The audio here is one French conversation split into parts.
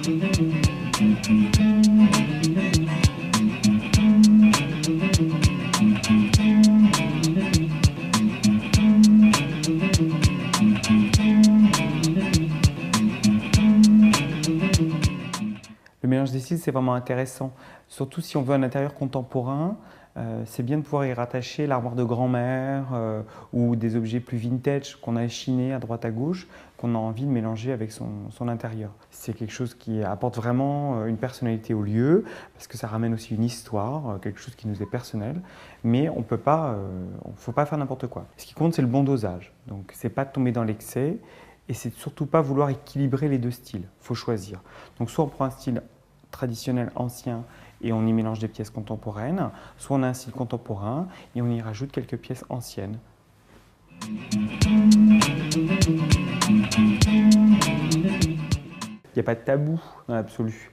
Le mélange des styles, c'est vraiment intéressant, surtout si on veut un intérieur contemporain. C'est bien de pouvoir y rattacher l'armoire de grand-mère ou des objets plus vintage qu'on a chinés à droite à gauche, qu'on a envie de mélanger avec son intérieur. C'est quelque chose qui apporte vraiment une personnalité au lieu, parce que ça ramène aussi une histoire, quelque chose qui nous est personnel, mais on peut pas, faut pas faire n'importe quoi. Ce qui compte, c'est le bon dosage. Donc, c'est pas de tomber dans l'excès, et c'est surtout pas vouloir équilibrer les deux styles. Il faut choisir. Donc, soit on prend un style traditionnel ancien et on y mélange des pièces contemporaines, soit on a un style contemporain et on y rajoute quelques pièces anciennes. Il n'y a pas de tabou dans l'absolu.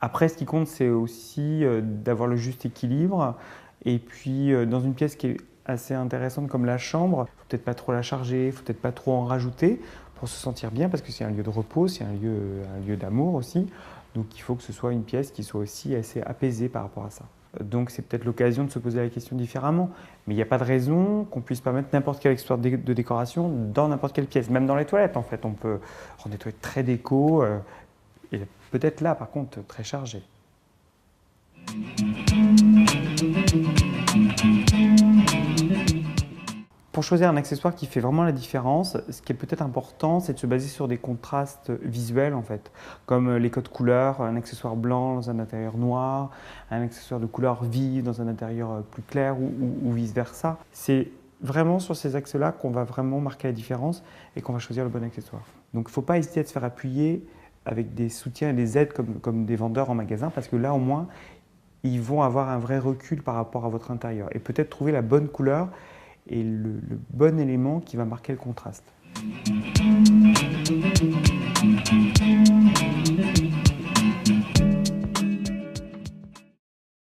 Après, ce qui compte, c'est aussi d'avoir le juste équilibre. Et puis, dans une pièce qui est assez intéressante comme la chambre, il ne faut peut-être pas trop la charger, il ne faut peut-être pas trop en rajouter pour se sentir bien, parce que c'est un lieu de repos, c'est un lieu d'amour aussi. Donc il faut que ce soit une pièce qui soit aussi assez apaisée par rapport à ça. Donc c'est peut-être l'occasion de se poser la question différemment. Mais il n'y a pas de raison qu'on ne puisse pas mettre n'importe quelle accessoire de décoration dans n'importe quelle pièce. Même dans les toilettes en fait, on peut rendre des toilettes très déco et peut-être là par contre très chargé. Pour choisir un accessoire qui fait vraiment la différence, ce qui est peut-être important, c'est de se baser sur des contrastes visuels en fait, comme les codes couleurs, un accessoire blanc dans un intérieur noir, un accessoire de couleur vive dans un intérieur plus clair ou vice-versa. C'est vraiment sur ces axes-là qu'on va vraiment marquer la différence et qu'on va choisir le bon accessoire. Donc il ne faut pas hésiter à se faire appuyer avec des soutiens et des aides comme des vendeurs en magasin, parce que là au moins, ils vont avoir un vrai recul par rapport à votre intérieur et peut-être trouver la bonne couleur et le bon élément qui va marquer le contraste.